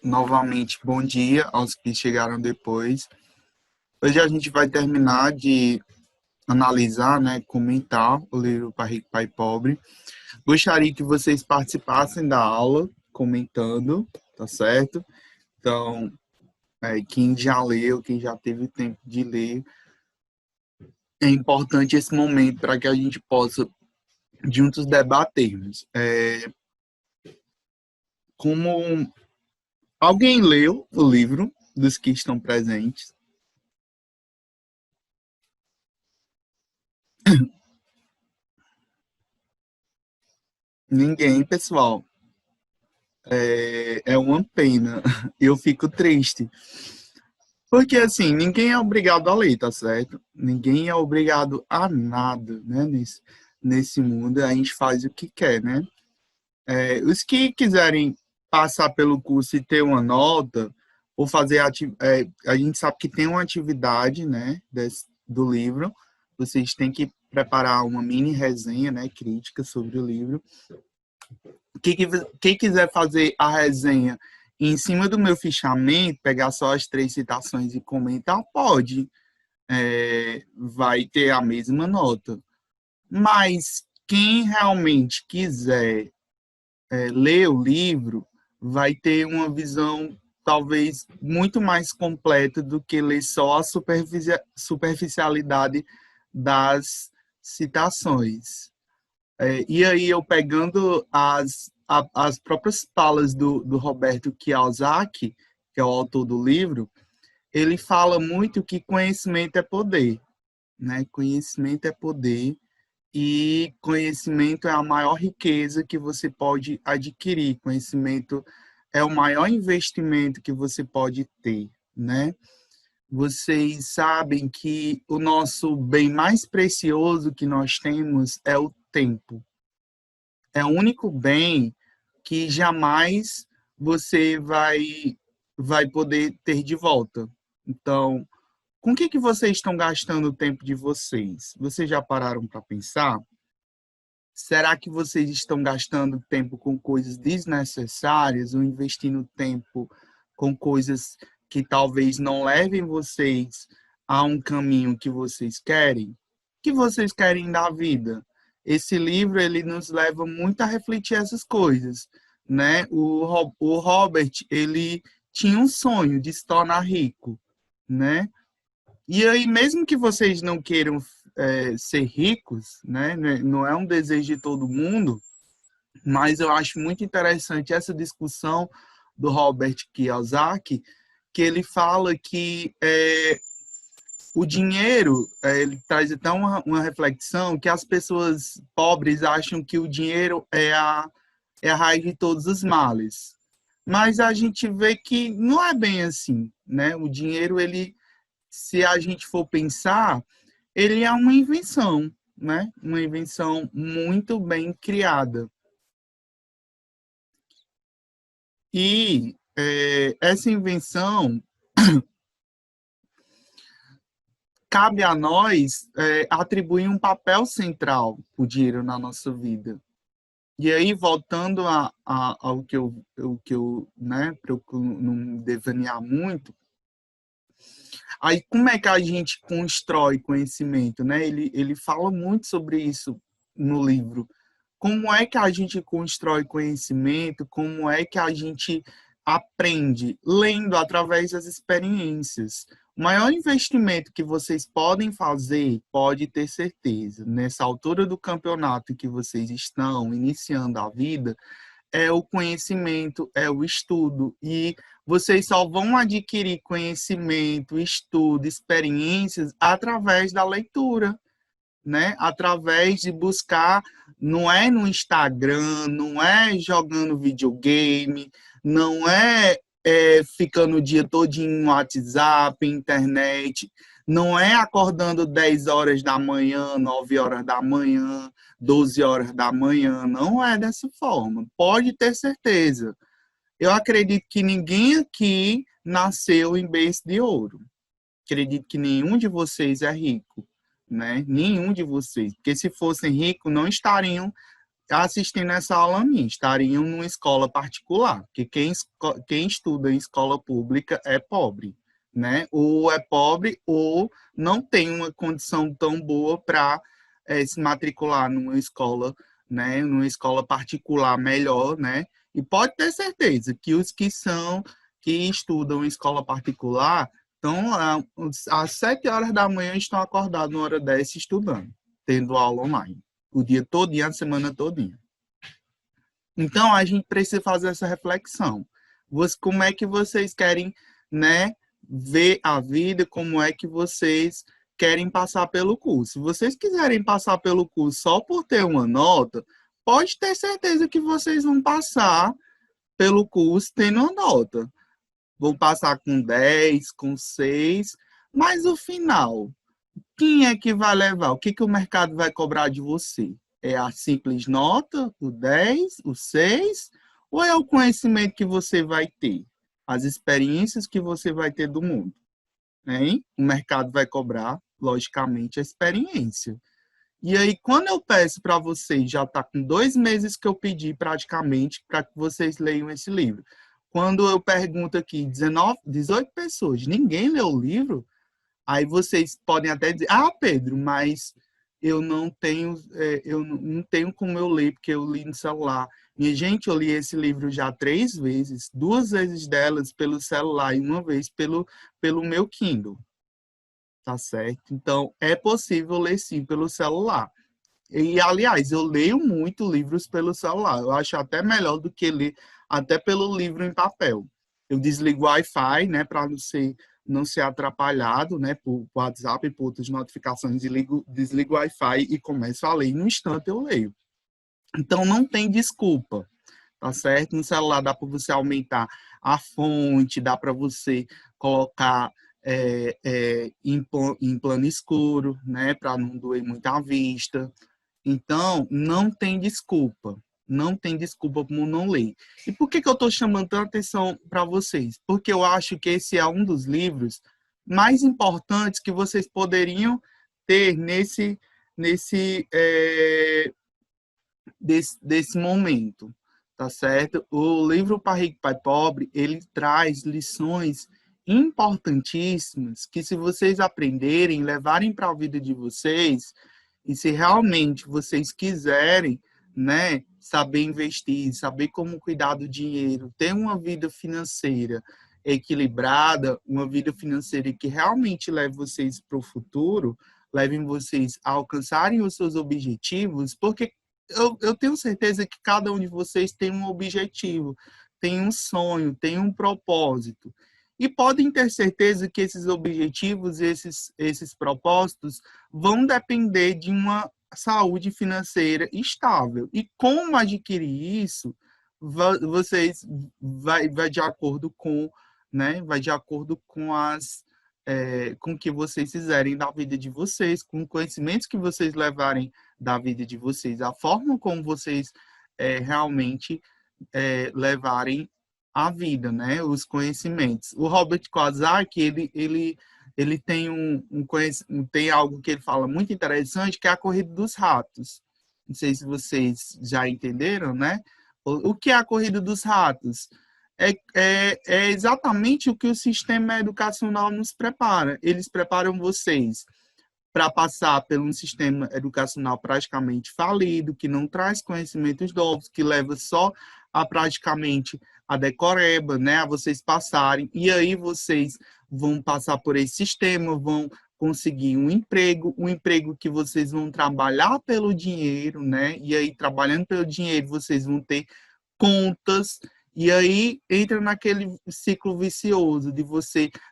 Novamente, bom dia aos que chegaram depois. Hoje a gente vai terminar de analisar, né, comentar o livro Pai Rico, Pai Pobre. Gostaria que vocês participassem da aula, comentando, tá certo? Então, quem já leu, quem já teve tempo de ler, é importante esse momento para que a gente possa juntos debatermos. Como alguém leu o livro dos que estão presentes? Ninguém, pessoal. É uma pena. Eu fico triste. Porque, assim, ninguém é obrigado a ler, tá certo? Ninguém é obrigado a nada, né? Nesse mundo, a gente faz o que quer, né? Os que quiserem passar pelo curso e ter uma nota, ou fazer a gente sabe que tem uma atividade, né, do livro. Vocês têm que preparar uma mini resenha, né, crítica sobre o livro. Quem quiser fazer a resenha em cima do meu fichamento, pegar só as 3 citações e comentar, pode. Vai ter a mesma nota. Mas quem realmente quiser ler o livro, vai ter uma visão talvez muito mais completa do que ler só a superficialidade das citações. E aí eu pegando as próprias falas do Roberto Kiyosaki, que é o autor do livro, ele fala muito que conhecimento é poder, né? Conhecimento é poder e conhecimento é a maior riqueza que você pode adquirir. Conhecimento é o maior investimento que você pode ter, né? Vocês sabem que o nosso bem mais precioso que nós temos é o tempo. É o único bem que jamais você vai poder ter de volta. Então, com o que vocês estão gastando o tempo de vocês? Vocês já pararam para pensar? Será que vocês estão gastando tempo com coisas desnecessárias ou investindo tempo com coisas que talvez não levem vocês a um caminho que vocês querem? O que vocês querem da vida? Esse livro ele nos leva muito a refletir essas coisas, né? O Robert ele tinha um sonho de se tornar rico, né? E aí, mesmo que vocês não queiram ser ricos, né? Não é um desejo de todo mundo, mas eu acho muito interessante essa discussão do Robert Kiyosaki, que ele fala que o dinheiro, ele traz até uma reflexão que as pessoas pobres acham que o dinheiro é a raiz de todos os males. Mas a gente vê que não é bem assim, né? O dinheiro, ele, se a gente for pensar, ele é uma invenção, né? Uma invenção muito bem criada. E essa invenção cabe a nós atribuir um papel central para o dinheiro na nossa vida. E aí, voltando ao que eu né, para eu não me devanear muito, aí como é que a gente constrói conhecimento, né? Ele fala muito sobre isso no livro. Como é que a gente constrói conhecimento? Como é que a gente aprende? Lendo através das experiências. O maior investimento que vocês podem fazer, pode ter certeza, nessa altura do campeonato que vocês estão iniciando a vida, é o conhecimento, é o estudo. E vocês só vão adquirir conhecimento, estudo, experiências através da leitura, né? Através de buscar, não é no Instagram, não é jogando videogame, não ficando o dia todo no WhatsApp, internet, não é acordando 10 horas da manhã, 9 horas da manhã, 12 horas da manhã, não é dessa forma. Pode ter certeza. Eu acredito que ninguém aqui nasceu em berço de ouro. Acredito que nenhum de vocês é rico, né? Nenhum de vocês. Porque se fossem ricos, não estariam assistindo essa aula minha, estariam numa escola particular, porque quem estuda em escola pública é pobre, né? Ou é pobre ou não tem uma condição tão boa para se matricular numa escola, né? Numa escola particular melhor, né? E pode ter certeza que os que estudam em escola particular estão às 7 horas da manhã estão acordados na hora 10 estudando, tendo aula online o dia todinho, a semana todinha. Então, a gente precisa fazer essa reflexão. Como é que vocês querem, né, ver a vida, como é que vocês querem passar pelo curso. Se vocês quiserem passar pelo curso só por ter uma nota, pode ter certeza que vocês vão passar pelo curso tendo uma nota. Vão passar com 10, com 6, mas o final, quem é que vai levar? O que o mercado vai cobrar de você? É a simples nota, o 10, o 6, ou é o conhecimento que você vai ter? As experiências que você vai ter do mundo? Hein? O mercado vai cobrar, logicamente, a experiência. E aí, quando eu peço para vocês, já está com 2 meses que eu pedi praticamente para que vocês leiam esse livro. Quando eu pergunto aqui, 18 pessoas, ninguém leu o livro? Aí vocês podem até dizer, Pedro, mas eu não tenho como eu ler, porque eu li no celular. Minha gente, eu li esse livro já 3 vezes, 2 vezes delas pelo celular e uma vez pelo meu Kindle. Tá certo? Então, é possível ler sim pelo celular. E, aliás, eu leio muito livros pelo celular. Eu acho até melhor do que ler até pelo livro em papel. Eu desligo o Wi-Fi, né, para não ser atrapalhado, né, por WhatsApp e por outras notificações. Desligo o Wi-Fi e começo a ler. E no instante eu leio. Então, não tem desculpa, tá certo? No celular dá para você aumentar a fonte, dá para você colocar em plano escuro, né, para não doer muito a vista. Então, não tem desculpa. Não tem desculpa por não ler. E por que eu estou chamando tanta atenção para vocês? Porque eu acho que esse é um dos livros mais importantes que vocês poderiam ter desse momento, tá certo? O livro Pai Rico, Pai Pobre, ele traz lições importantíssimas que, se vocês aprenderem, levarem para a vida de vocês, e se realmente vocês quiserem, né, saber investir, saber como cuidar do dinheiro, ter uma vida financeira equilibrada, uma vida financeira que realmente leve vocês para o futuro, levem vocês a alcançarem os seus objetivos, porque eu tenho certeza que cada um de vocês tem um objetivo, tem um sonho, tem um propósito. E podem ter certeza que esses objetivos, esses propósitos, vão depender de uma saúde financeira estável. E como adquirir isso, vocês vai de acordo com, né? Vai de acordo com com o que vocês fizerem da vida de vocês, com conhecimentos que vocês levarem da vida de vocês, a forma como vocês realmente levarem a vida, né? Os conhecimentos. O Robert Kiyosaki, ele tem tem algo que ele fala muito interessante, que é a corrida dos ratos. Não sei se vocês já entenderam, né? O que é a corrida dos ratos? É exatamente o que o sistema educacional nos prepara. Eles preparam vocês para passar por um sistema educacional praticamente falido, que não traz conhecimentos novos, que leva só a praticamente a decoreba, né, a vocês passarem, e aí vocês vão passar por esse sistema, vão conseguir um emprego que vocês vão trabalhar pelo dinheiro, né, e aí trabalhando pelo dinheiro vocês vão ter contas, e aí entra naquele ciclo vicioso de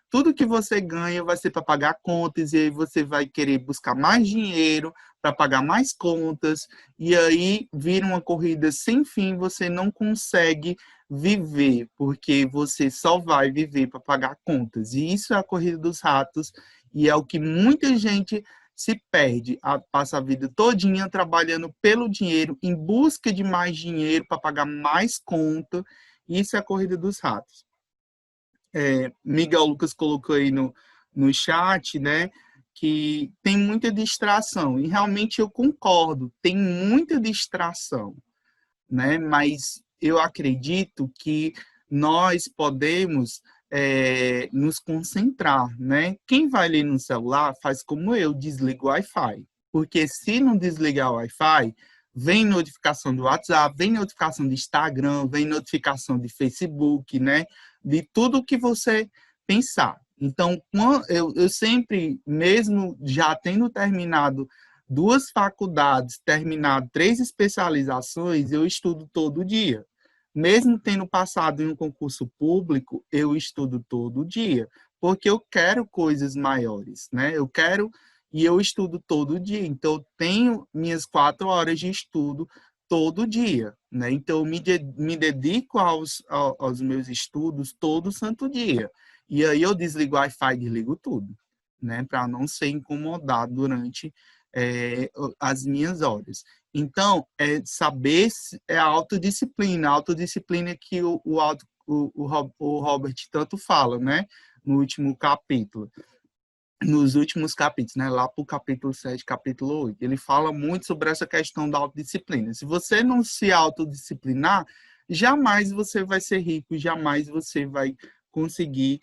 tudo que você ganha vai ser para pagar contas, e aí você vai querer buscar mais dinheiro para pagar mais contas, e aí vira uma corrida sem fim, você não consegue viver, porque você só vai viver para pagar contas. E isso é a corrida dos ratos, e é o que muita gente se perde, passa a vida todinha trabalhando pelo dinheiro, em busca de mais dinheiro para pagar mais conta. Isso é a corrida dos ratos. Miguel Lucas colocou aí no chat, né, que tem muita distração. E realmente eu concordo, tem muita distração. né? Mas eu acredito que nós podemos nos concentrar, né? Quem vai ler no celular faz como eu, desliga o Wi-Fi. Porque se não desligar o Wi-Fi, vem notificação do WhatsApp, vem notificação do Instagram, vem notificação de Facebook, né? De tudo que você pensar. Então, eu sempre, mesmo já tendo terminado 2 faculdades, terminado 3 especializações, eu estudo todo dia. Mesmo tendo passado em um concurso público, eu estudo todo dia, porque eu quero coisas maiores, né? E eu estudo todo dia, então eu tenho minhas 4 horas de estudo todo dia, né? Então eu me dedico aos meus estudos todo santo dia. E aí eu desligo o Wi-Fi, desligo tudo, né? Para não ser incomodado durante as minhas horas. Então, saber a autodisciplina que o Robert tanto fala, né? Nos últimos capítulos, né? Lá para o capítulo 7, capítulo 8, ele fala muito sobre essa questão da autodisciplina. Se você não se autodisciplinar, jamais você vai ser rico, jamais você vai conseguir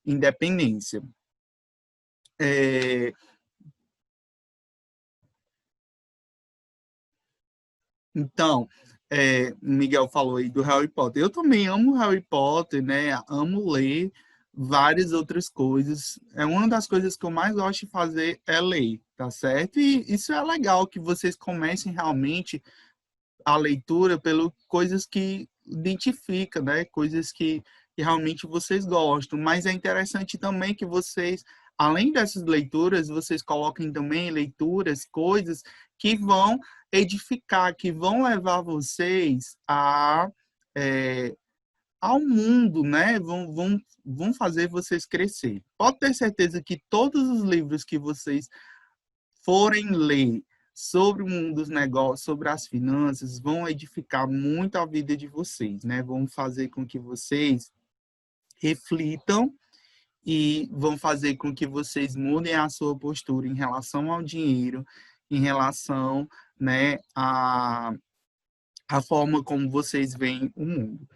independência. Então, Miguel falou aí do Harry Potter. Eu também amo Harry Potter, né? Amo ler várias outras coisas. É uma das coisas que eu mais gosto de fazer é ler, tá certo? E isso é legal que vocês comecem realmente a leitura pelas coisas que identifica, né? Coisas que realmente vocês gostam. Mas é interessante também que vocês, além dessas leituras, vocês coloquem também leituras, coisas que vão edificar, que vão levar vocês ao mundo, né? Vão fazer vocês crescer. Pode ter certeza que todos os livros que vocês forem ler sobre o mundo dos negócios, sobre as finanças, vão edificar muito a vida de vocês, né? Vão fazer com que vocês reflitam e vão fazer com que vocês mudem a sua postura em relação ao dinheiro, em relação, né, a forma como vocês veem o mundo.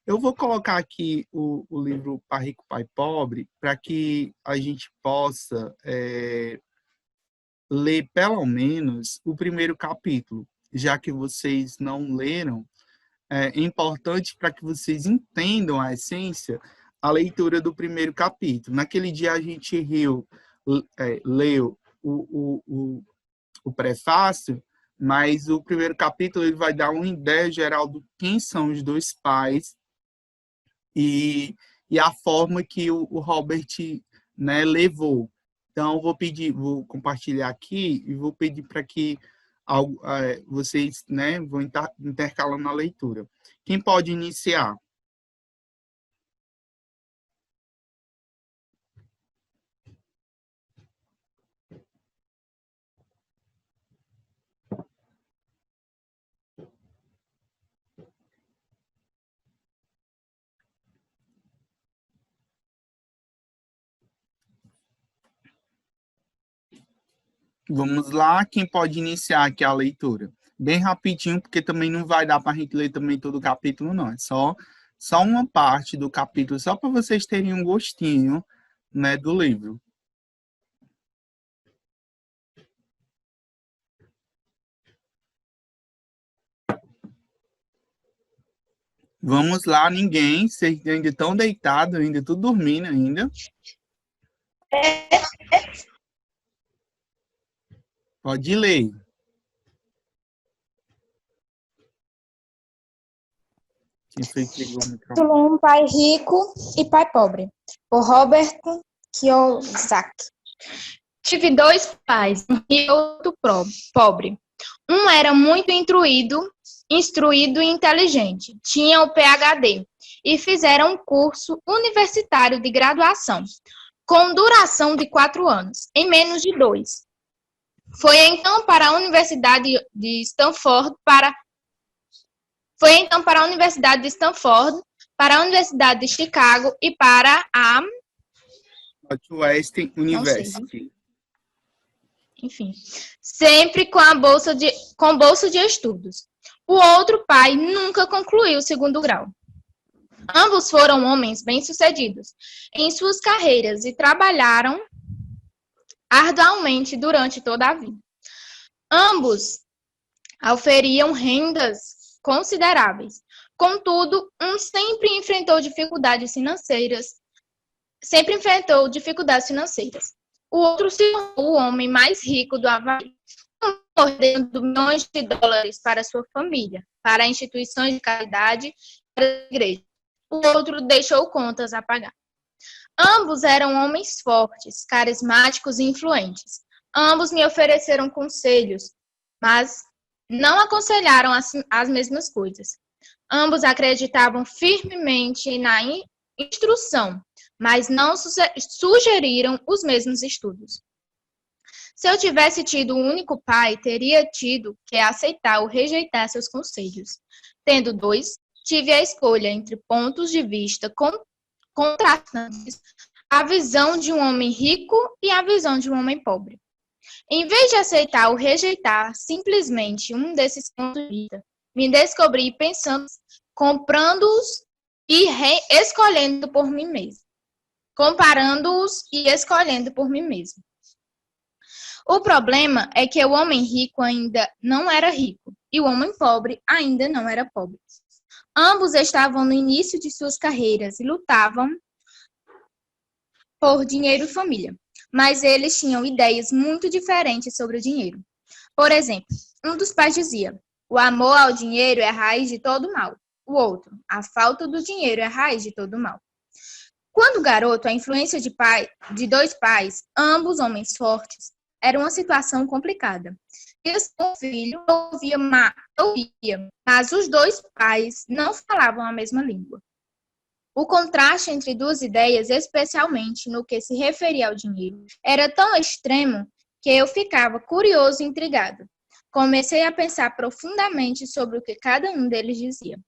Eu vou colocar aqui o livro Pai Rico, Pai Pobre, para que a gente possa ler pelo menos o primeiro capítulo, já que vocês não leram. É importante para que vocês entendam a essência, a leitura do primeiro capítulo. Naquele dia a gente leu o prefácio, mas o primeiro capítulo ele vai dar uma ideia geral do quem são os dois pais e a forma que o Robert, né, levou. Então, vou compartilhar aqui e vou pedir para que vocês, né, vão intercalando a leitura. Quem pode iniciar? Vamos lá, quem pode iniciar aqui a leitura? Bem rapidinho, porque também não vai dar para a gente ler também todo o capítulo, não. É só uma parte do capítulo, só para vocês terem um gostinho, né, do livro. Vamos lá, ninguém, vocês ainda estão deitados, ainda tudo dormindo ainda. Pode ler. Um Pai Rico e Pai Pobre, por Robert Kiyosaki. Tive 2 pais, e outro pobre. Um era muito instruído e inteligente, tinha o PhD e fizeram um curso universitário de graduação, com duração de 4 anos, em menos de 2. Foi então para a Universidade de Stanford, para a Universidade de Chicago e para a Northwestern University. enfim, sempre com bolsa de estudos. O outro pai nunca concluiu o segundo grau. Ambos foram homens bem-sucedidos em suas carreiras e trabalharam arduamente durante toda a vida. Ambos auferiam rendas consideráveis. Contudo, um sempre enfrentou dificuldades financeiras. O outro se tornou o homem mais rico do Havaí, mordendo milhões de dólares para sua família, para instituições de caridade e para a igreja. O outro deixou contas a pagar. Ambos eram homens fortes, carismáticos e influentes. Ambos me ofereceram conselhos, mas não aconselharam as mesmas coisas. Ambos acreditavam firmemente na instrução, mas não sugeriram os mesmos estudos. Se eu tivesse tido um único pai, teria tido que aceitar ou rejeitar seus conselhos. Tendo dois, tive a escolha entre pontos de vista contrastantes, a visão de um homem rico e a visão de um homem pobre. Em vez de aceitar ou rejeitar simplesmente um desses pontos de vista, me descobri pensando, comprando-os e escolhendo por mim mesmo. Comparando-os e escolhendo por mim mesmo. O problema é que o homem rico ainda não era rico e o homem pobre ainda não era pobre. Ambos estavam no início de suas carreiras e lutavam por dinheiro e família, mas eles tinham ideias muito diferentes sobre o dinheiro. Por exemplo, um dos pais dizia: o amor ao dinheiro é a raiz de todo mal. O outro: a falta do dinheiro é a raiz de todo mal. Quando garoto, a influência de dois pais, ambos homens fortes, era uma situação complicada. O filho ouvia, mas os dois pais não falavam a mesma língua. O contraste entre duas ideias, especialmente no que se referia ao dinheiro, era tão extremo que eu ficava curioso e intrigado. Comecei a pensar profundamente sobre o que cada um deles dizia.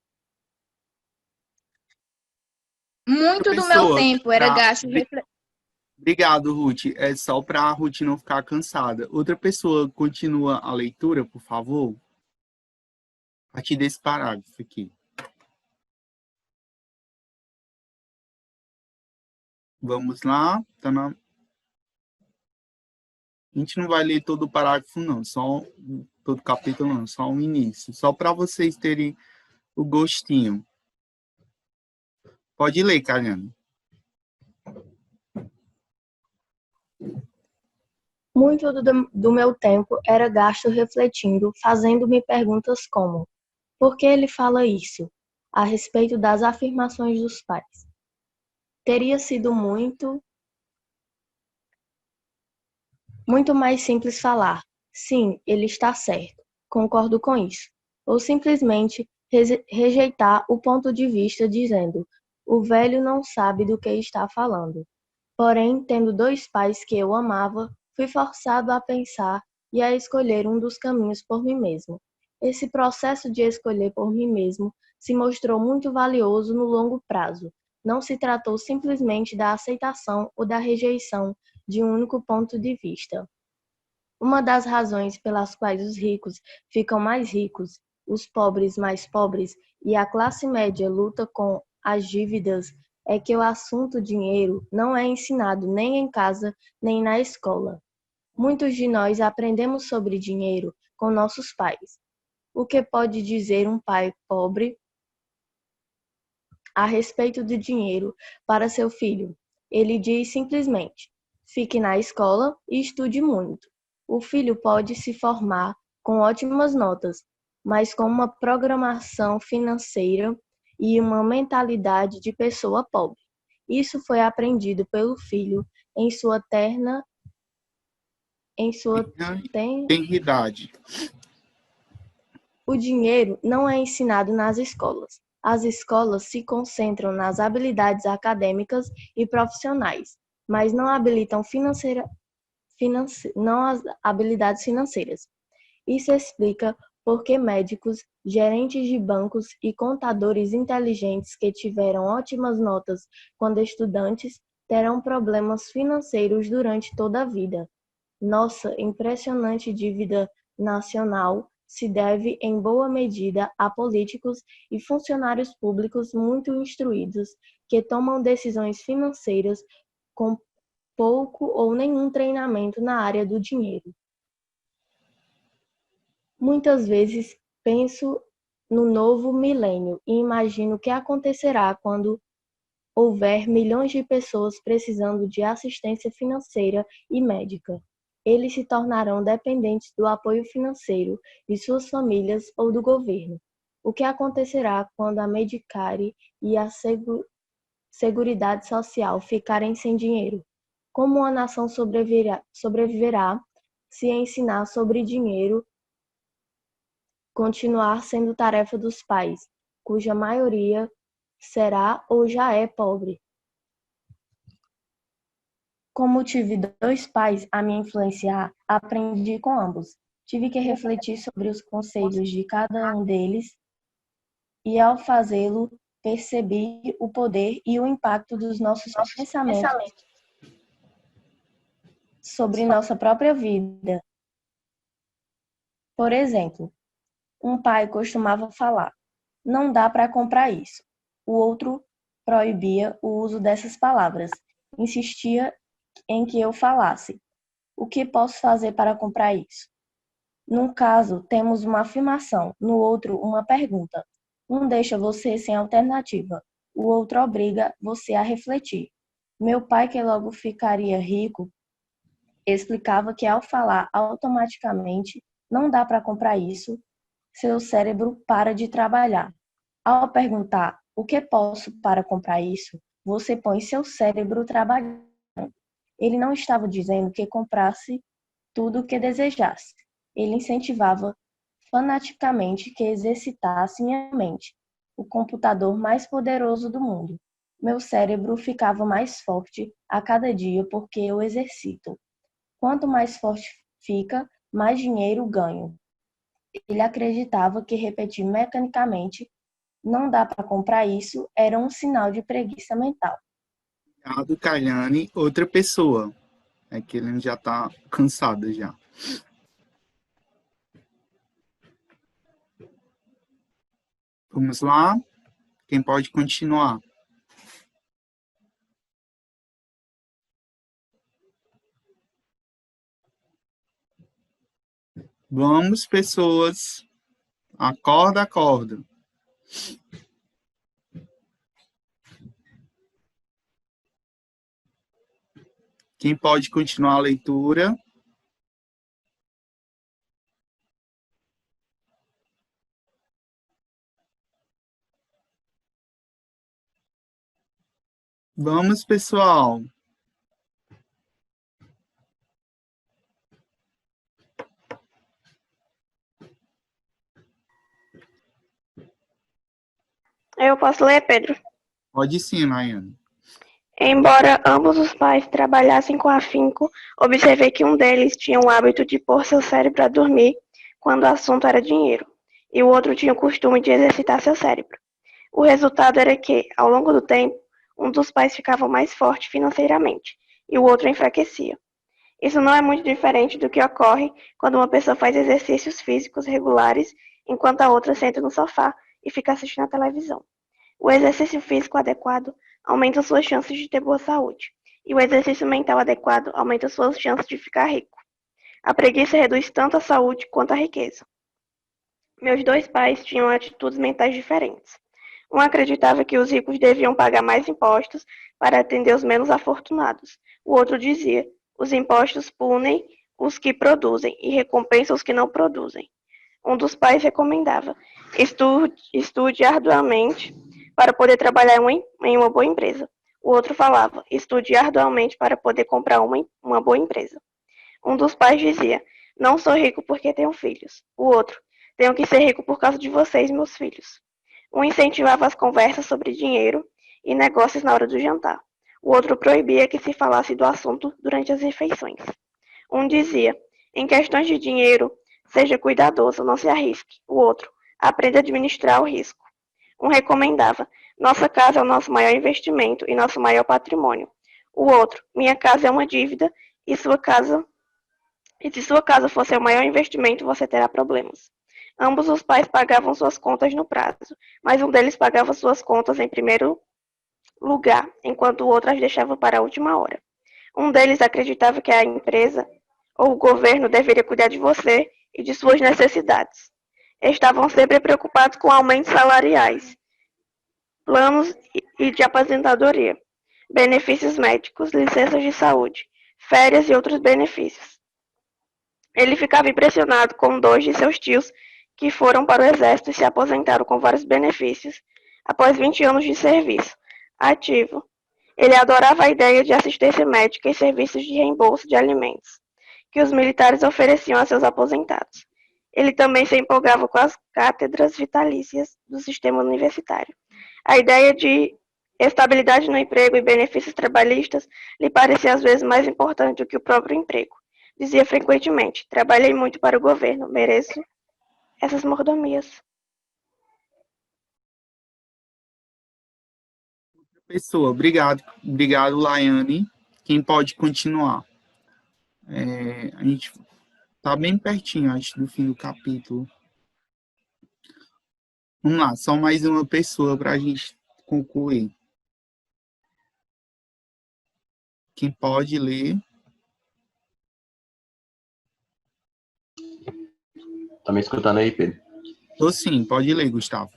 Muito do meu tempo era gasto refletindo. Obrigado, Ruth. É só para a Ruth não ficar cansada. Outra pessoa continua a leitura, por favor? A partir desse parágrafo aqui. Vamos lá. Tá na... A gente não vai ler todo o parágrafo, não. Só todo o capítulo, não. Só o início. Só para vocês terem o gostinho. Pode ler, Cariane. Muito do meu tempo era gasto refletindo, fazendo-me perguntas como: por que ele fala isso? A respeito das afirmações dos pais. Teria sido muito mais simples falar: sim, ele está certo, concordo com isso. Ou simplesmente rejeitar o ponto de vista dizendo: o velho não sabe do que está falando. Porém, tendo dois pais que eu amava, fui forçado a pensar e a escolher um dos caminhos por mim mesmo. Esse processo de escolher por mim mesmo se mostrou muito valioso no longo prazo. Não se tratou simplesmente da aceitação ou da rejeição de um único ponto de vista. Uma das razões pelas quais os ricos ficam mais ricos, os pobres mais pobres e a classe média luta com as dívidas é que o assunto dinheiro não é ensinado nem em casa nem na escola. Muitos de nós aprendemos sobre dinheiro com nossos pais. O que pode dizer um pai pobre a respeito do dinheiro para seu filho? Ele diz simplesmente: fique na escola e estude muito. O filho pode se formar com ótimas notas, mas com uma programação financeira e uma mentalidade de pessoa pobre. Isso foi aprendido pelo filho em sua tenridade. O dinheiro não é ensinado nas escolas. As escolas se concentram nas habilidades acadêmicas e profissionais, mas não habilitam as habilidades financeiras. Isso explica por que médicos, gerentes de bancos e contadores inteligentes que tiveram ótimas notas quando estudantes terão problemas financeiros durante toda a vida. Nossa impressionante dívida nacional se deve, em boa medida, a políticos e funcionários públicos muito instruídos que tomam decisões financeiras com pouco ou nenhum treinamento na área do dinheiro. Muitas vezes penso no novo milênio e imagino o que acontecerá quando houver milhões de pessoas precisando de assistência financeira e médica. Eles se tornarão dependentes do apoio financeiro de suas famílias ou do governo. O que acontecerá quando a Medicare e a Seguridade Social ficarem sem dinheiro? Como uma nação sobreviverá se ensinar sobre dinheiro continuar sendo tarefa dos pais, cuja maioria será ou já é pobre? Como tive 2 pais a me influenciar, aprendi com ambos. Tive que refletir sobre os conselhos de cada um deles e, ao fazê-lo, percebi o poder e o impacto dos nossos pensamentos sobre nossa própria vida. Por exemplo, um pai costumava falar: "Não dá para comprar isso". O outro proibia o uso dessas palavras, insistia em que eu falasse: "O que posso fazer para comprar isso?". Num caso, temos uma afirmação, no outro, uma pergunta. Um deixa você sem alternativa, o outro obriga você a refletir. Meu pai, que logo ficaria rico, explicava que ao falar automaticamente "não dá para comprar isso", seu cérebro para de trabalhar. Ao perguntar "o que posso para comprar isso?", você põe seu cérebro trabalhando. Ele não estava dizendo que comprasse tudo o que desejasse. Ele incentivava fanaticamente que exercitasse minha mente, o computador mais poderoso do mundo. Meu cérebro ficava mais forte a cada dia porque eu exercito. Quanto mais forte fica, mais dinheiro ganho. Ele acreditava que repetir mecanicamente "não dá para comprar isso" era um sinal de preguiça mental. Obrigado, Kaiane. Outra pessoa. É que ele já está cansado já. Vamos lá? Quem pode continuar? Vamos, pessoas. Acorda, acorda. Quem pode continuar a leitura? Vamos, pessoal. Eu posso ler, Pedro? Pode sim, Nayane. Embora ambos os pais trabalhassem com afinco, observei que um deles tinha o hábito de pôr seu cérebro a dormir quando o assunto era dinheiro, e o outro tinha o costume de exercitar seu cérebro. O resultado era que, ao longo do tempo, um dos pais ficava mais forte financeiramente, e o outro enfraquecia. Isso não é muito diferente do que ocorre quando uma pessoa faz exercícios físicos regulares, enquanto a outra senta no sofá e fica assistindo a televisão. O exercício físico adequado aumenta suas chances de ter boa saúde, e o exercício mental adequado aumenta suas chances de ficar rico. A preguiça reduz tanto a saúde quanto a riqueza. Meus 2 pais tinham atitudes mentais diferentes. Um acreditava que os ricos deviam pagar mais impostos para atender os menos afortunados. O outro dizia: os impostos punem os que produzem e recompensam os que não produzem. Um dos pais recomendava: estude arduamente para poder trabalhar em uma boa empresa. O outro falava: estude arduamente para poder comprar uma boa empresa. Um dos pais dizia: não sou rico porque tenho filhos. O outro: tenho que ser rico por causa de vocês, meus filhos. Um incentivava as conversas sobre dinheiro e negócios na hora do jantar. O outro proibia que se falasse do assunto durante as refeições. Um dizia: em questões de dinheiro, seja cuidadoso, não se arrisque. O outro: aprenda a administrar o risco. Um recomendava: nossa casa é o nosso maior investimento e nosso maior patrimônio. O outro: minha casa é uma dívida e sua casa E se sua casa for seu maior investimento, você terá problemas. Ambos os pais pagavam suas contas no prazo, mas um deles pagava suas contas em primeiro lugar, enquanto o outro as deixava para a última hora. Um deles acreditava que a empresa ou o governo deveria cuidar de você e de suas necessidades. Estavam sempre preocupados com aumentos salariais, planos e de aposentadoria, benefícios médicos, licenças de saúde, férias e outros benefícios. Ele ficava impressionado com dois de seus tios que foram para o exército e se aposentaram com vários benefícios após 20 anos de serviço ativo. Ele adorava a ideia de assistência médica e serviços de reembolso de alimentos que os militares ofereciam a seus aposentados. Ele também se empolgava com as cátedras vitalícias do sistema universitário. A ideia de estabilidade no emprego e benefícios trabalhistas lhe parecia às vezes mais importante do que o próprio emprego. Dizia frequentemente: trabalhei muito para o governo, mereço essas mordomias. Pessoa, obrigado, Laiane. Quem pode continuar? A gente tá bem pertinho, acho, do fim do capítulo. Vamos lá, só mais uma pessoa para a gente concluir. Quem pode ler? Tá me escutando aí, Pedro? Tô sim, pode ler, Gustavo.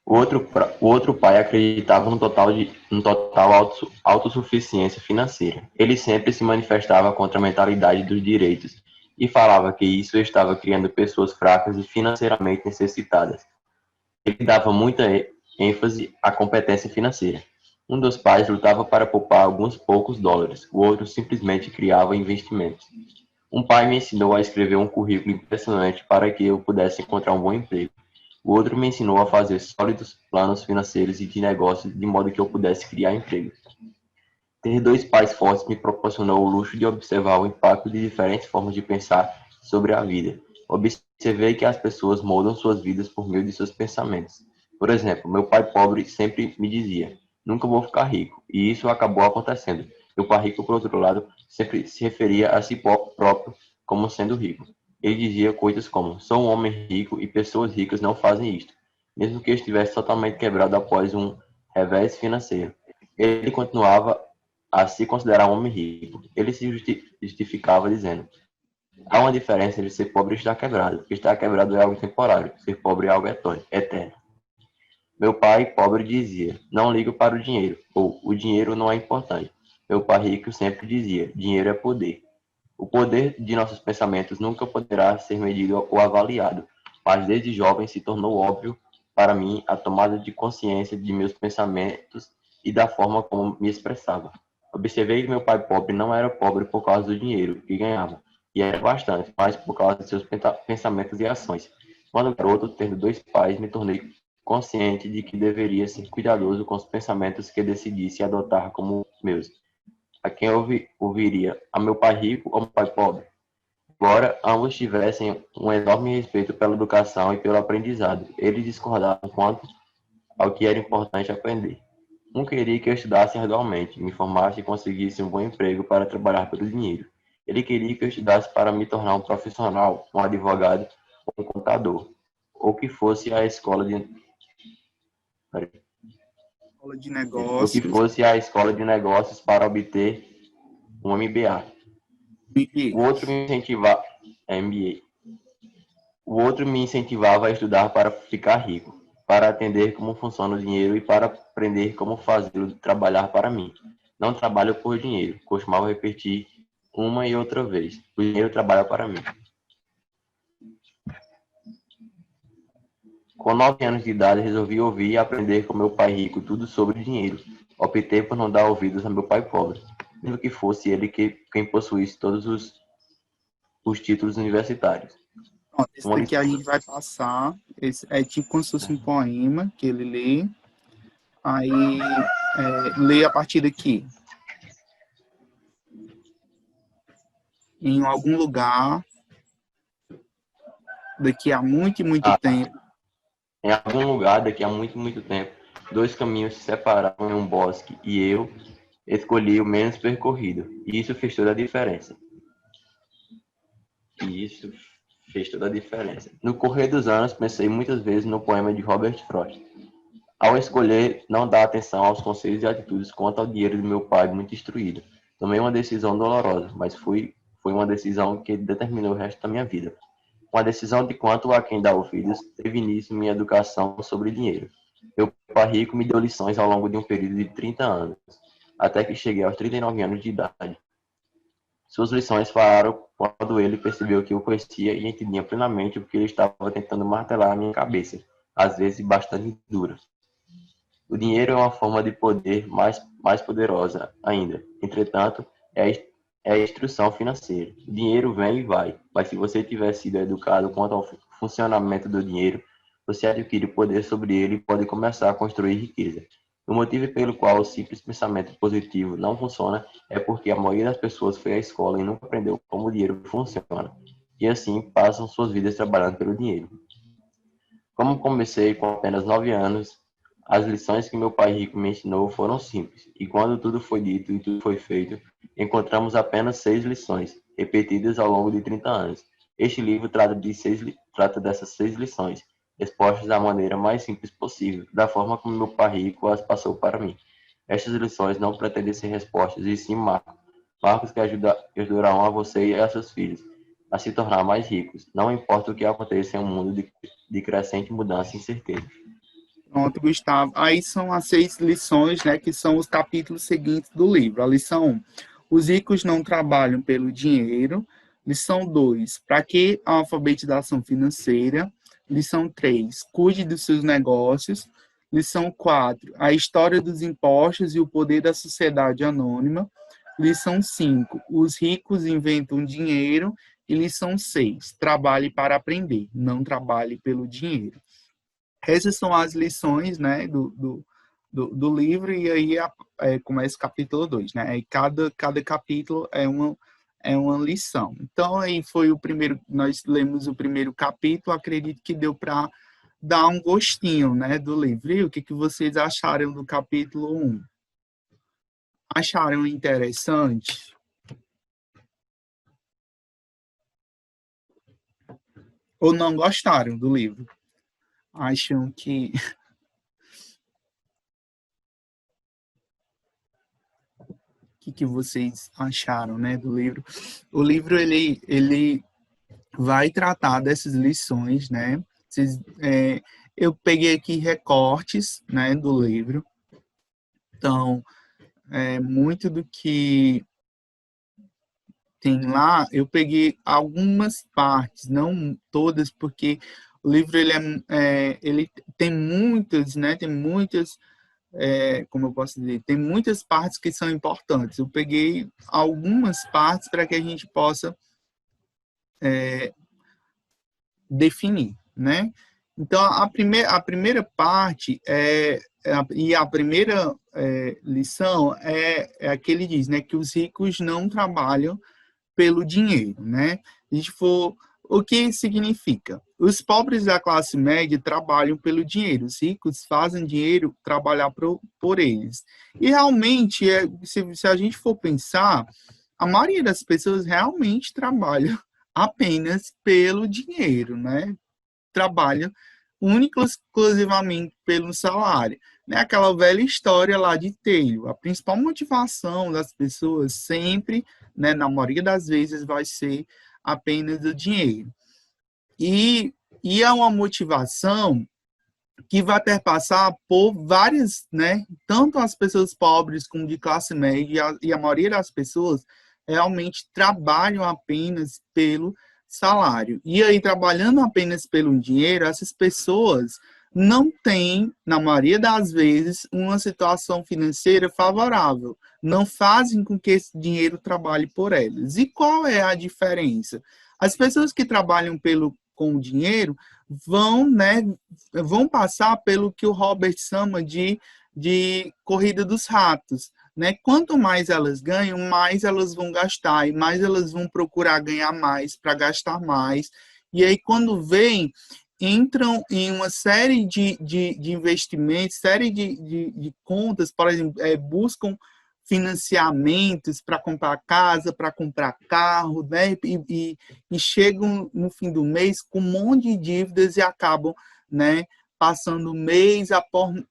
O outro pai acreditava no total autossuficiência financeira. Ele sempre se manifestava contra a mentalidade dos direitos e falava que isso estava criando pessoas fracas e financeiramente necessitadas. Ele dava muita ênfase à competência financeira. Um dos pais lutava para poupar alguns poucos dólares, o outro simplesmente criava investimentos. Um pai me ensinou a escrever um currículo impressionante para que eu pudesse encontrar um bom emprego. O outro me ensinou a fazer sólidos planos financeiros e de negócios de modo que eu pudesse criar empregos. Ter dois pais fortes me proporcionou o luxo de observar o impacto de diferentes formas de pensar sobre a vida. Observei que as pessoas moldam suas vidas por meio de seus pensamentos. Por exemplo, meu pai pobre sempre me dizia: nunca vou ficar rico, e isso acabou acontecendo. Meu pai rico, por outro lado, sempre se referia a si próprio como sendo rico. Ele dizia coisas como: sou um homem rico e pessoas ricas não fazem isto, mesmo que eu estivesse totalmente quebrado após um revés financeiro. Ele continuava a se considerar um homem rico. Ele se justificava dizendo: há uma diferença entre ser pobre e estar quebrado. Estar quebrado é algo temporário, ser pobre é algo eterno. Meu pai pobre dizia: não ligo para o dinheiro, ou o dinheiro não é importante. Meu pai rico sempre dizia: dinheiro é poder. O poder de nossos pensamentos nunca poderá ser medido ou avaliado, mas desde jovem se tornou óbvio para mim a tomada de consciência de meus pensamentos e da forma como me expressava. Observei que meu pai pobre não era pobre por causa do dinheiro que ganhava, e era bastante, mas por causa de seus pensamentos e ações. Quando garoto, tendo dois pais, me tornei consciente de que deveria ser cuidadoso com os pensamentos que decidisse adotar como meus. A quem ouviria? A meu pai rico ou meu pai pobre? Embora ambos tivessem um enorme respeito pela educação e pelo aprendizado, eles discordavam quanto ao que era importante aprender. Um queria que eu estudasse arduamente, me formasse e conseguisse um bom emprego para trabalhar pelo dinheiro. Ele queria que eu estudasse para me tornar um profissional, um advogado ou um contador, ou que fosse à escola de ou que Negócios. fosse à escola de negócios para obter um MBA. O outro me incentivava O outro me incentivava a estudar para ficar rico, para entender como funciona o dinheiro e para aprender como fazê-lo trabalhar para mim. Não trabalho por dinheiro, costumava repetir uma e outra vez. O dinheiro trabalha para mim. Com 9 anos de idade, resolvi ouvir e aprender com meu pai rico tudo sobre dinheiro. Optei por não dar ouvidos a meu pai pobre, mesmo que fosse ele quem possuísse todos os títulos universitários. Pronto, esse daqui a gente vai passar. Esse é tipo como se fosse um poema que ele lê. Aí, lê a partir daqui. Em algum lugar, daqui a muito e muito tempo. Em algum lugar, daqui a muito, muito tempo, dois caminhos se separaram em um bosque e eu escolhi o menos percorrido. E isso fez toda a diferença. E isso fez toda a diferença. No correr dos anos, pensei muitas vezes no poema de Robert Frost. Ao escolher não dar atenção aos conselhos e atitudes quanto ao dinheiro do meu pai muito instruído, tomei uma decisão dolorosa, mas foi uma decisão que determinou o resto da minha vida. Uma decisão de quanto a quem dá ouvidos teve início minha educação sobre dinheiro. Meu pai rico me deu lições ao longo de um período de 30 anos, até que cheguei aos 39 anos de idade. Suas lições falaram quando ele percebeu que eu conhecia e entendia plenamente o que ele estava tentando martelar na minha cabeça, às vezes bastante dura. O dinheiro é uma forma de poder mais poderosa ainda. Entretanto, é a instrução financeira. O dinheiro vem e vai, mas se você tiver sido educado quanto ao funcionamento do dinheiro, você adquire poder sobre ele e pode começar a construir riqueza. O motivo pelo qual o simples pensamento positivo não funciona é porque a maioria das pessoas foi à escola e nunca aprendeu como o dinheiro funciona. E assim passam suas vidas trabalhando pelo dinheiro. Como comecei com apenas 9 anos, as lições que meu pai rico me ensinou foram simples, e quando tudo foi dito e tudo foi feito, encontramos apenas 6 lições, repetidas ao longo de 30 anos. Este livro trata dessas 6 lições, expostas da maneira mais simples possível, da forma como meu pai rico as passou para mim. Estas lições não pretendem ser respostas, e sim marcos que ajudarão a você e a seus filhos a se tornar mais ricos, não importa o que aconteça em um mundo de crescente mudança e incerteza. Pronto, Gustavo. Aí são as 6 lições, né, que são os capítulos seguintes do livro. A lição 1, os ricos não trabalham pelo dinheiro. Lição 2, para que a alfabetização financeira? Lição 3, cuide dos seus negócios. Lição 4, a história dos impostos e o poder da sociedade anônima. Lição 5, os ricos inventam dinheiro. E lição 6, trabalhe para aprender, não trabalhe pelo dinheiro. Essas são as lições, né, do livro, e aí começa o capítulo 2, né? E cada capítulo é uma lição. Então, aí foi o primeiro, nós lemos o primeiro capítulo, acredito que deu para dar um gostinho, né, do livro. E o que vocês acharam do capítulo 1? Acharam interessante? Ou não gostaram do livro? Acham que... O que vocês acharam, né, do livro? O livro, ele vai tratar dessas lições, né? Eu peguei aqui recortes, né, do livro. Então, muito do que tem lá, eu peguei algumas partes, não todas, porque o livro, ele tem muitas, né? Tem muitas... como eu posso dizer, tem muitas partes que são importantes. Eu peguei algumas partes para que a gente possa definir, né? Então, a primeira parte e a primeira lição é a que ele diz, né, que os ricos não trabalham pelo dinheiro, né? A gente for, o que significa? Os pobres da classe média trabalham pelo dinheiro, os ricos fazem dinheiro trabalhar por eles. E realmente, se a gente for pensar, a maioria das pessoas realmente trabalham apenas pelo dinheiro, né? Trabalham única e exclusivamente pelo salário. Né? Aquela velha história lá de Taylor. A principal motivação das pessoas sempre, né, na maioria das vezes, vai ser apenas o dinheiro. E é uma motivação que vai perpassar por várias, né, tanto as pessoas pobres como de classe média, e a maioria das pessoas realmente trabalham apenas pelo salário. E aí, trabalhando apenas pelo dinheiro, essas pessoas não têm, na maioria das vezes, uma situação financeira favorável. Não fazem com que esse dinheiro trabalhe por elas. E qual é a diferença? As pessoas que trabalham com o dinheiro vão, né, vão passar pelo que o Robert chama de corrida dos ratos. Né? Quanto mais elas ganham, mais elas vão gastar, e mais elas vão procurar ganhar mais para gastar mais. E aí, quando vêm, entram em uma série de investimentos, série de contas, por exemplo, buscam financiamentos para comprar casa, para comprar carro, né? E chegam no fim do mês com um monte de dívidas e acabam, né, passando mês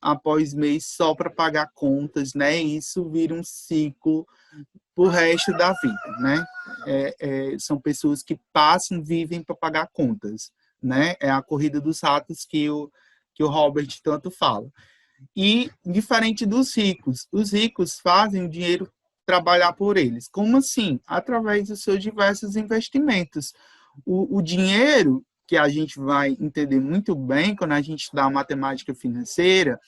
após mês só para pagar contas, né? E isso vira um ciclo pro resto da vida, né? São pessoas que passam, vivem para pagar contas, né? É a corrida dos ratos que o Robert tanto fala. E diferente dos ricos, os ricos fazem o dinheiro trabalhar por eles. Como assim? Através dos seus diversos investimentos. O dinheiro, que a gente vai entender muito bem quando a gente estudar matemática financeira,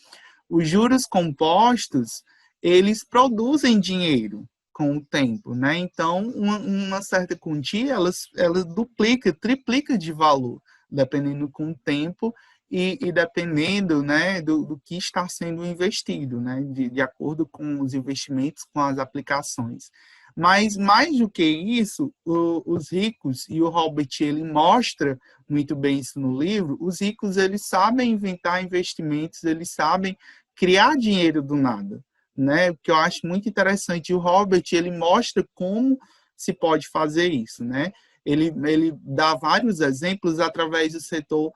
os juros compostos, eles produzem dinheiro com o tempo, né? Então, uma certa quantia, ela duplica, triplica de valor, dependendo com o tempo e dependendo, né, do que está sendo investido, né, de acordo com os investimentos, com as aplicações. Mas, mais do que isso, os ricos, e o Robert, ele mostra muito bem isso no livro, os ricos, eles sabem inventar investimentos, eles sabem criar dinheiro do nada, né? O que eu acho muito interessante, o Robert, ele mostra como se pode fazer isso, né? Ele dá vários exemplos através do setor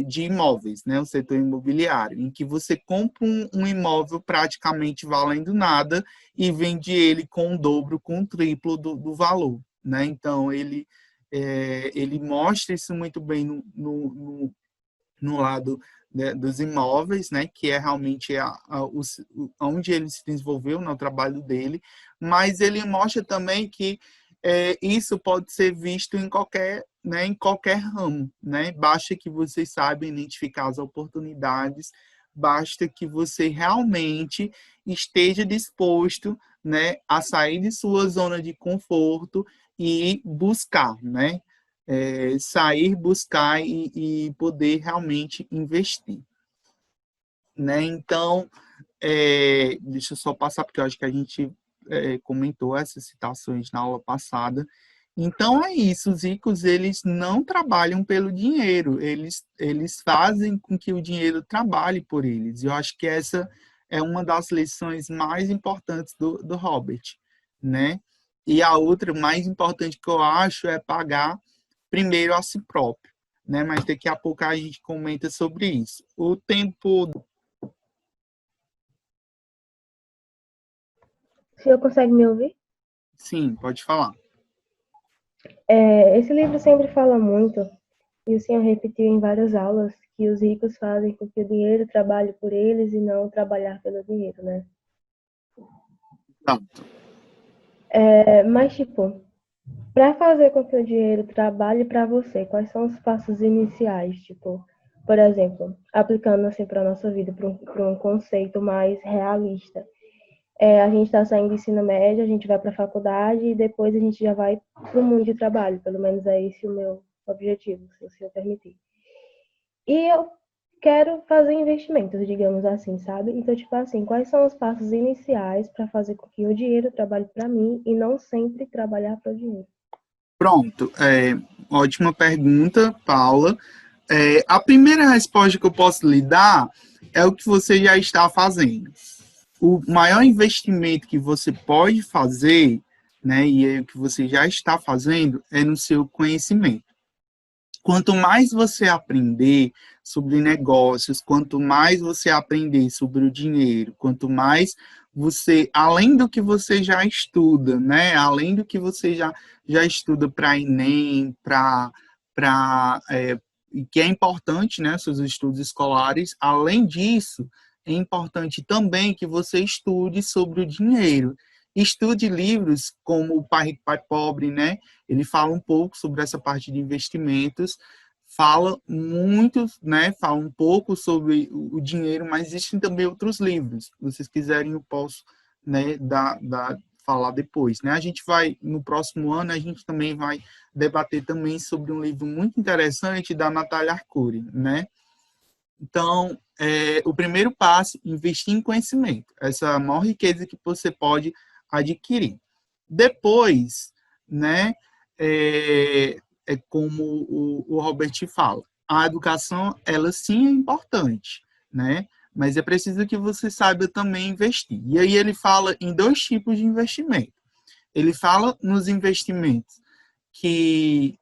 de imóveis, né? O setor imobiliário, em que você compra um imóvel praticamente valendo nada e vende ele com o dobro, com o triplo do valor, né? Então, ele mostra isso muito bem no lado, né, dos imóveis, né, que é realmente onde ele se desenvolveu no trabalho dele, mas ele mostra também que isso pode ser visto em qualquer ramo, né? Basta que você saiba identificar as oportunidades, basta que você realmente esteja disposto, né, a sair de sua zona de conforto e buscar, né? Sair, buscar e poder realmente investir, né? Então, deixa eu só passar, porque eu acho que a gente comentou essas citações na aula passada. Então, é isso, os ricos, eles não trabalham pelo dinheiro, eles fazem com que o dinheiro trabalhe por eles. Eu acho que essa é uma das lições mais importantes do Robert, né? E a outra mais importante que eu acho é pagar primeiro a si próprio, né? Mas daqui a pouco a gente comenta sobre isso. O tempo... O senhor consegue me ouvir? Sim, pode falar. Esse livro sempre fala muito, e o senhor repetiu em várias aulas, que os ricos fazem com que o dinheiro trabalhe por eles e não trabalhar pelo dinheiro, né? Pronto. Mas, tipo, para fazer com que o dinheiro trabalhe para você, quais são os passos iniciais? Tipo, por exemplo, aplicando assim para a nossa vida, para um conceito mais realista. A gente está saindo do ensino médio, a gente vai para a faculdade e depois a gente já vai para o mundo de trabalho. Pelo menos é esse o meu objetivo, se o senhor permitir. E eu quero fazer investimentos, digamos assim, sabe? Então, tipo assim, quais são os passos iniciais para fazer com que o dinheiro trabalhe para mim e não sempre trabalhar para o dinheiro? Pronto. Ótima pergunta, Paula. A primeira resposta que eu posso lhe dar é o que você já está fazendo. O maior investimento que você pode fazer, né, e é o que você já está fazendo, é no seu conhecimento. Quanto mais você aprender sobre negócios, quanto mais você aprender sobre o dinheiro, quanto mais você, além do que você já estuda, né, além do que você já estuda para Enem, que é importante, né, seus estudos escolares, além disso, é importante também que você estude sobre o dinheiro. Estude livros como O Pai Rico, Pai Pobre, né? Ele fala um pouco sobre essa parte de investimentos, fala muito, né? Fala um pouco sobre o dinheiro, mas existem também outros livros. Se vocês quiserem, eu posso, né, falar depois, né? A gente vai, no próximo ano, a gente também vai debater também sobre um livro muito interessante da Natália Arcuri, né? Então, o primeiro passo, investir em conhecimento. Essa é a maior riqueza que você pode adquirir. Depois, né, como o Robert fala, a educação, ela sim é importante, né? mas é preciso que você saiba também investir. E aí ele fala em 2 tipos de investimento. Ele fala nos investimentos que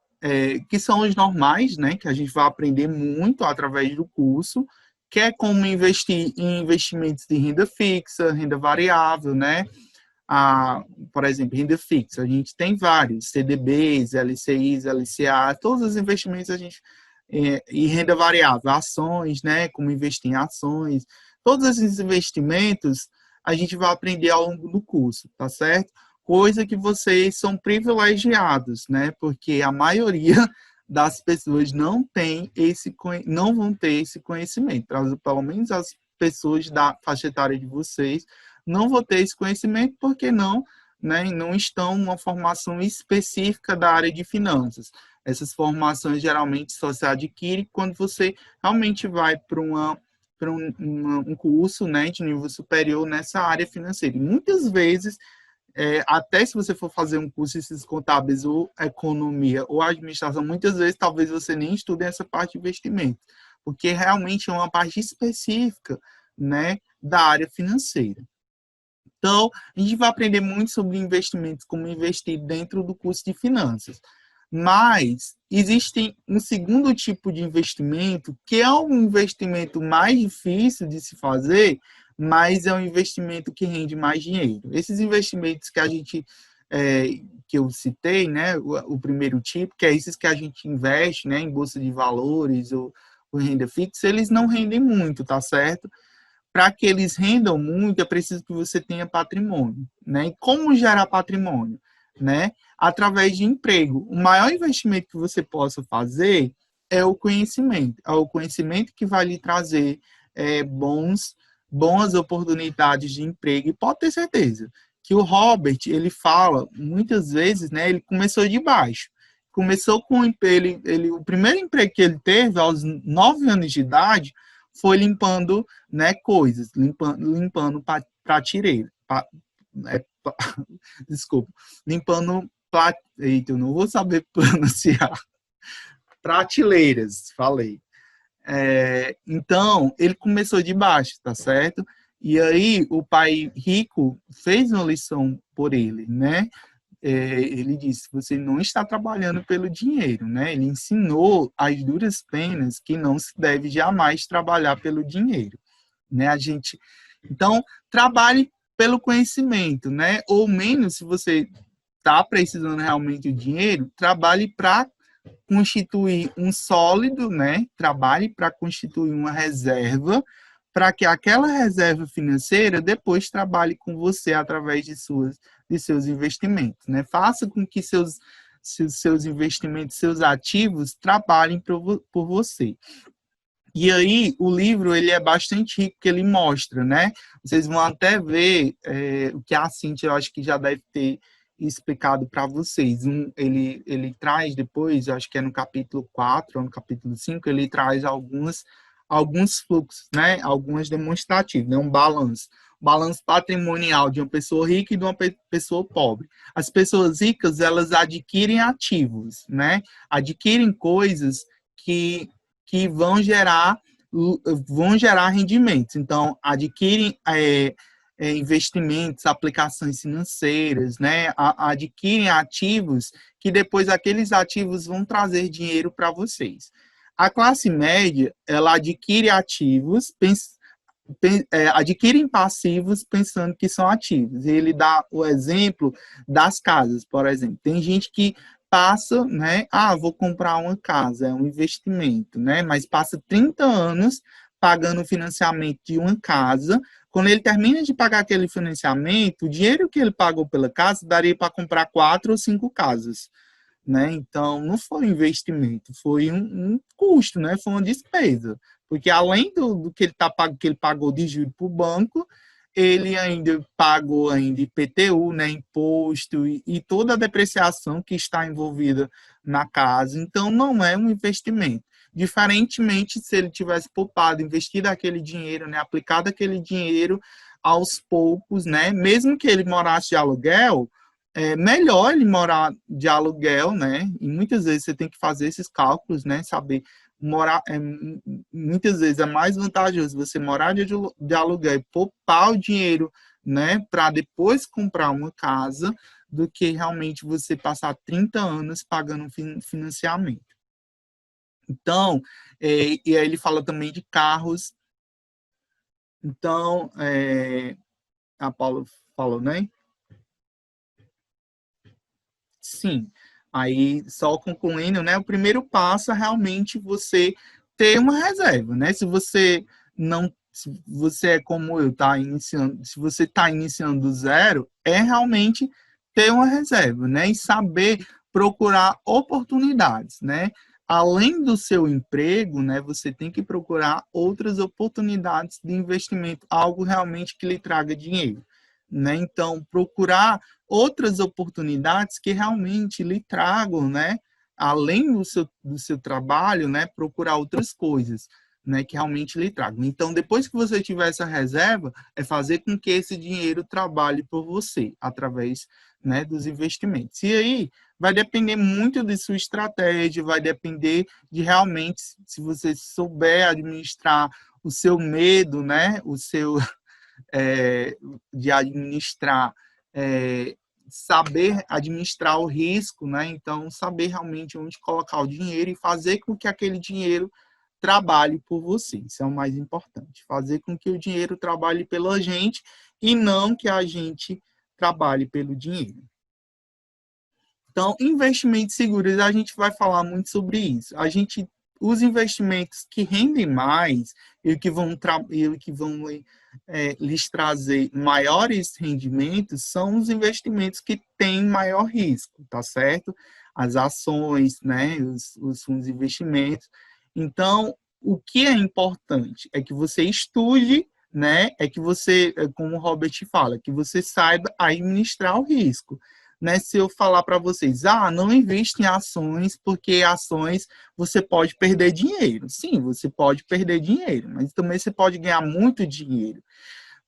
são os normais, né, que a gente vai aprender muito através do curso, que é como investir em investimentos de renda fixa, renda variável, né? Por exemplo, renda fixa, a gente tem vários, CDBs, LCIs, LCA, todos os investimentos a gente... e renda variável, ações, né? Como investir em ações. Todos esses investimentos a gente vai aprender ao longo do curso, tá certo? Coisa que vocês são privilegiados, né? Porque a maioria das pessoas não vão ter esse conhecimento. Pelo menos as pessoas da faixa etária de vocês não vão ter esse conhecimento porque não estão numa formação específica da área de finanças. Essas formações geralmente só se adquirem quando você realmente vai para um curso, né, de nível superior nessa área financeira. E muitas vezes, até se você for fazer um curso de ciências contábeis ou economia ou administração, muitas vezes talvez você nem estude essa parte de investimento, porque realmente é uma parte específica, né, da área financeira. Então, a gente vai aprender muito sobre investimentos, como investir dentro do curso de finanças. Mas existe um segundo tipo de investimento, que é um investimento mais difícil de se fazer, mas é um investimento que rende mais dinheiro. Esses investimentos que eu citei, né, o primeiro tipo, que é esses que a gente investe, né, em bolsa de valores ou renda fixa, eles não rendem muito, tá certo? Para que eles rendam muito, é preciso que você tenha patrimônio, né? E como gerar patrimônio, né? Através de emprego. O maior investimento que você possa fazer é o conhecimento. É o conhecimento que vai lhe trazer boas oportunidades de emprego. E pode ter certeza que o Robert, ele fala muitas vezes, né? Ele começou de baixo. Começou com o primeiro emprego que ele teve aos 9 anos de idade foi limpando, né, coisas, limpando prateleiras. Desculpa. Limpando... Eita, eu não vou saber pronunciar. Prateleiras, falei. Então, ele começou de baixo, tá certo? E aí, o pai rico fez uma lição por ele, né? Ele disse, você não está trabalhando pelo dinheiro, né? Ele ensinou as duras penas que não se deve jamais trabalhar pelo dinheiro, né? Então, trabalhe pelo conhecimento, né? Ou menos, se você está precisando realmente de dinheiro, trabalhe para constituir um sólido, né? Trabalhe para constituir uma reserva, para que aquela reserva financeira depois trabalhe com você através de seus investimentos, né? Faça com que seus investimentos, seus ativos trabalhem por você. E aí, o livro ele é bastante rico, porque ele mostra, né? Vocês vão até ver o que a Cíntia, eu acho que já deve ter explicado para vocês. Ele traz depois, eu acho que é no capítulo 4 ou no capítulo 5, ele traz alguns fluxos, né? Algumas demonstrativas, né? Um balanço patrimonial de uma pessoa rica e de uma pessoa pobre. As pessoas ricas, elas adquirem ativos, né? Adquirem coisas que vão gerar rendimentos. Então, adquirem investimentos, aplicações financeiras, né? Adquirem ativos que depois aqueles ativos vão trazer dinheiro para vocês. A classe média, ela adquire ativos, adquirem passivos pensando que são ativos. Ele dá o exemplo das casas, por exemplo. Tem gente que passa, né? Vou comprar uma casa, é um investimento, né? Mas passa 30 anos pagando o financiamento de uma casa. Quando ele termina de pagar aquele financiamento, o dinheiro que ele pagou pela casa daria para comprar 4 ou 5 casas, né? Então, não foi um investimento, foi um custo, né? Foi uma despesa. Porque além do que ele pagou de juros para o banco, ele ainda pagou IPTU, né, imposto e toda a depreciação que está envolvida na casa. Então, não é um investimento. Diferentemente, se ele tivesse poupado, investido aquele dinheiro, né, aplicado aquele dinheiro aos poucos, né, mesmo que ele morasse de aluguel, é melhor ele morar de aluguel, né, e muitas vezes você tem que fazer esses cálculos, né, saber muitas vezes é mais vantajoso você morar de aluguel e poupar o dinheiro, né, para depois comprar uma casa, do que realmente você passar 30 anos pagando financiamento. Então, e aí ele fala também de carros. Então, a Paula falou, né? Sim. Aí, só concluindo, né? O primeiro passo é realmente você ter uma reserva, né? Se você é como eu, tá iniciando, se você está iniciando do zero, é realmente ter uma reserva, né? E saber procurar oportunidades, né? Além do seu emprego, né? Você tem que procurar outras oportunidades de investimento, algo realmente que lhe traga dinheiro, né? Então, procurar outras oportunidades que realmente lhe tragam, né? Além do seu trabalho, né? Procurar outras coisas, né? Que realmente lhe tragam. Então, depois que você tiver essa reserva, é fazer com que esse dinheiro trabalhe por você, através, né, dos investimentos. E aí, vai depender muito de sua estratégia, vai depender de realmente, se você souber administrar o seu medo, né? O seu... de administrar, saber administrar o risco, né? Então, saber realmente onde colocar o dinheiro e fazer com que aquele dinheiro trabalhe por você. Isso é o mais importante. Fazer com que o dinheiro trabalhe pela gente e não que a gente trabalhe pelo dinheiro. Então, investimentos seguros, a gente vai falar muito sobre isso. Os investimentos que rendem mais e que vão lhes trazer maiores rendimentos são os investimentos que têm maior risco, tá certo? As ações, né, os fundos de investimentos. Então, o que é importante é que você estude, né, é que você, como o Robert fala, que você saiba administrar o risco. Né, se eu falar para vocês, não investe em ações, porque ações você pode perder dinheiro. Sim, você pode perder dinheiro, mas também você pode ganhar muito dinheiro.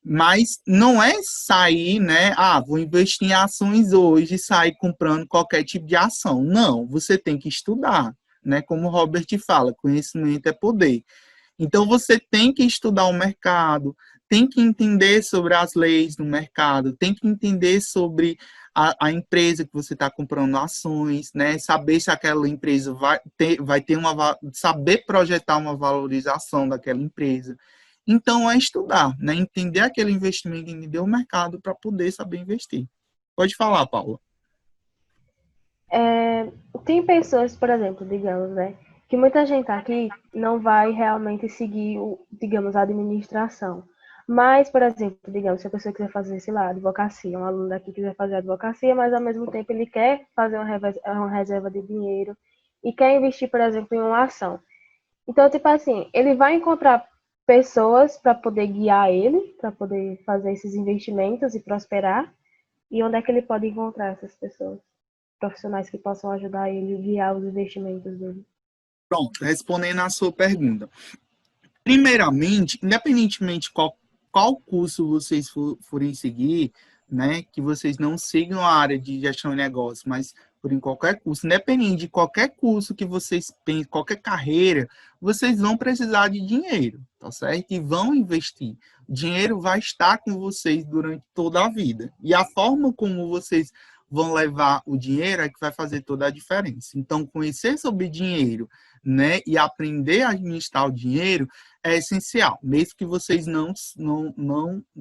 Mas não é sair, né? Vou investir em ações hoje e sair comprando qualquer tipo de ação. Não, você tem que estudar, né? Como o Robert fala, conhecimento é poder. Então, você tem que estudar o mercado, tem que entender sobre as leis do mercado, tem que entender sobre a empresa que você está comprando ações, né? Saber se aquela empresa saber projetar uma valorização daquela empresa. Então, é estudar, né? Entender aquele investimento, entender o mercado para poder saber investir. Pode falar, Paula. Tem pessoas, por exemplo, digamos, né? Que muita gente aqui não vai realmente seguir, digamos, a administração. Mas, por exemplo, digamos, se a pessoa quiser fazer, sei lá, advocacia, um aluno daqui quiser fazer advocacia, mas ao mesmo tempo ele quer fazer uma reserva de dinheiro e quer investir, por exemplo, em uma ação. Então, tipo assim, ele vai encontrar pessoas para poder guiar ele, para poder fazer esses investimentos e prosperar. E onde é que ele pode encontrar essas pessoas? Profissionais que possam ajudar ele a guiar os investimentos dele. Pronto, respondendo à sua pergunta. Primeiramente, independentemente qual curso vocês forem seguir, né, que vocês não sigam a área de gestão de negócios, mas por qualquer curso, independente de qualquer curso que vocês pensem, qualquer carreira, vocês vão precisar de dinheiro, tá certo? E vão investir. O dinheiro vai estar com vocês durante toda a vida. E a forma como vocês vão levar o dinheiro é que vai fazer toda a diferença. Então, conhecer sobre dinheiro, né, e aprender a administrar o dinheiro é essencial, mesmo que vocês não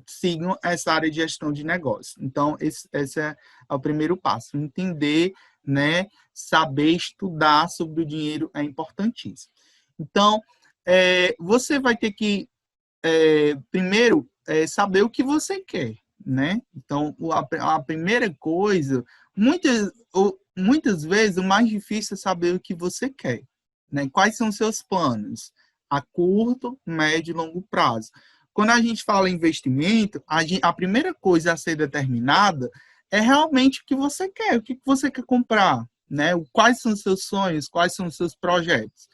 sigam essa área de gestão de negócio. Então, esse é o primeiro passo. Entender, né, saber estudar sobre o dinheiro é importantíssimo. Então, você vai ter que, primeiro, saber o que você quer, né? Então, a primeira coisa, muitas vezes, o mais difícil é saber o que você quer, né? Quais são os seus planos a curto, médio e longo prazo. Quando a gente fala em investimento, a primeira coisa a ser determinada é realmente o que você quer, o que você quer comprar, né? Quais são os seus sonhos, quais são os seus projetos.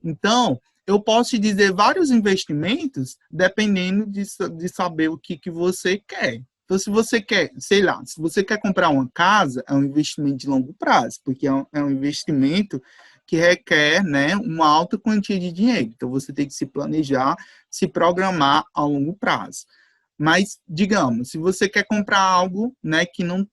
Então, eu posso te dizer vários investimentos dependendo de saber o que você quer. Então, se você quer, sei lá, se você quer comprar uma casa, é um investimento de longo prazo, porque é um investimento que requer, né, uma alta quantia de dinheiro. Então, você tem que se planejar, se programar a longo prazo. Mas, digamos, se você quer comprar algo, né, que não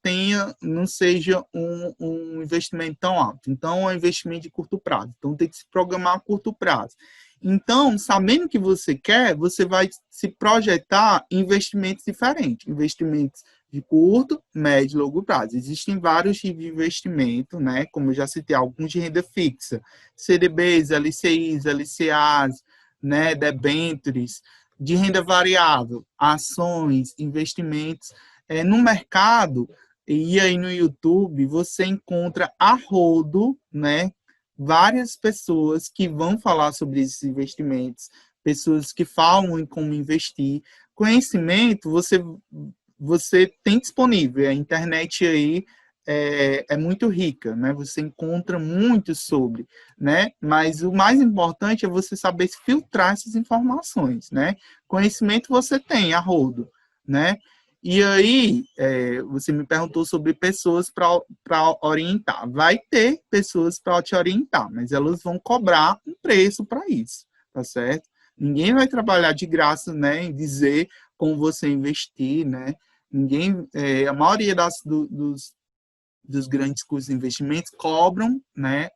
seja um investimento tão alto. Então, é um investimento de curto prazo. Então, tem que se programar a curto prazo. Então, sabendo o que você quer, você vai se projetar em investimentos diferentes. Investimentos de curto, médio e longo prazo. Existem vários tipos de investimento, né, como eu já citei, alguns de renda fixa. CDBs, LCIs, LCAs, né, debêntures, de renda variável, ações, investimentos. No mercado, e aí no YouTube, você encontra a rodo, né, várias pessoas que vão falar sobre esses investimentos, pessoas que falam em como investir. Conhecimento, você tem disponível, a internet aí é muito rica, né? Você encontra muito sobre, né? Mas o mais importante é você saber filtrar essas informações, né? Conhecimento você tem, a rodo, né? E aí, você me perguntou sobre pessoas para orientar. Vai ter pessoas para te orientar, mas elas vão cobrar um preço para isso, tá certo? Ninguém vai trabalhar de graça, né? Em dizer como você investir, né? Ninguém, a maioria dos grandes cursos de investimentos cobram, né,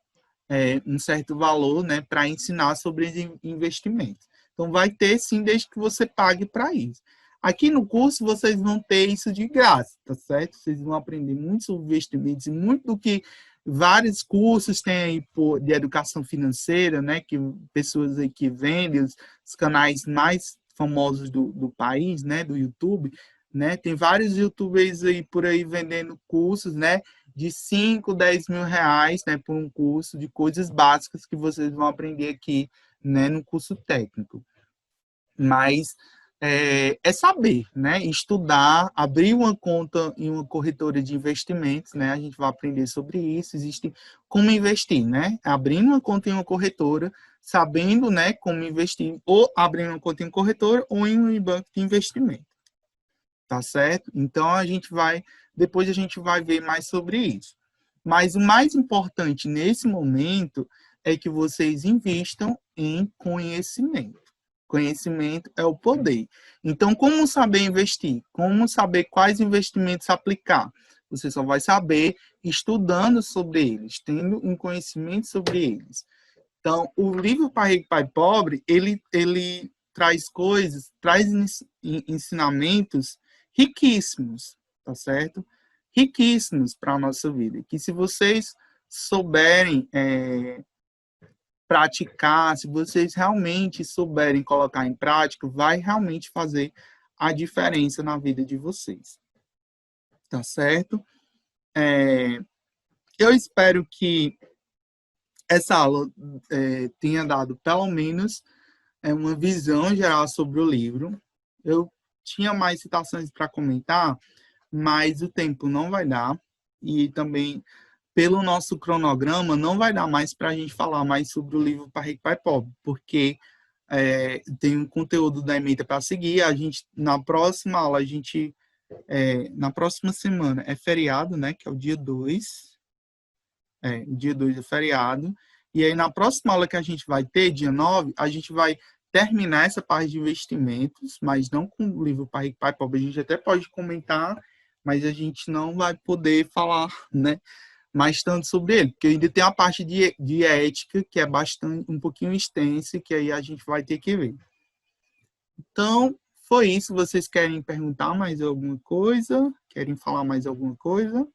um certo valor, né, para ensinar sobre investimentos. Então, vai ter sim, desde que você pague para isso. Aqui no curso, vocês vão ter isso de graça, tá certo? Vocês vão aprender muito sobre investimentos e muito do que vários cursos têm aí de educação financeira, né, que pessoas aí que vendem, os canais mais famosos do país, né, do YouTube, né, tem vários youtubers aí por aí vendendo cursos, né, de 5, 10 mil reais, né, por um curso de coisas básicas que vocês vão aprender aqui, né, no curso técnico. Mas saber, né, estudar, abrir uma conta em uma corretora de investimentos, né, a gente vai aprender sobre isso, existe como investir, né, abrindo uma conta em uma corretora, sabendo, né, como investir, ou abrindo uma conta em uma corretora ou em um banco de investimento. Tá certo? Então, depois a gente vai ver mais sobre isso. Mas o mais importante nesse momento é que vocês investam em conhecimento. Conhecimento é o poder. Então, como saber investir? Como saber quais investimentos aplicar? Você só vai saber estudando sobre eles, tendo um conhecimento sobre eles. Então, o livro Pai Rico, Pai Pobre, ele traz ensinamentos riquíssimos, tá certo? Riquíssimos para a nossa vida. Que se vocês souberem praticar, se vocês realmente souberem colocar em prática, vai realmente fazer a diferença na vida de vocês. Tá certo? Eu espero que essa aula tenha dado, pelo menos, uma visão geral sobre o livro. Eu tinha mais citações para comentar, mas o tempo não vai dar. E também, pelo nosso cronograma, não vai dar mais para a gente falar mais sobre o livro Pai Rico, Pai Pobre, porque tem um conteúdo da ementa para seguir. Na próxima aula, na próxima semana, é feriado, né? Que é o dia 2. O dia 2 é feriado. E aí, na próxima aula que a gente vai ter, dia 9, a gente vai terminar essa parte de investimentos, mas não com o livro Pai Rico, Pai Pobre. A gente até pode comentar, mas a gente não vai poder falar, né, mais tanto sobre ele, porque ainda tem a parte de ética, que é um pouquinho extensa, que aí a gente vai ter que ver. Então, foi isso. Vocês querem perguntar mais alguma coisa? Querem falar mais alguma coisa?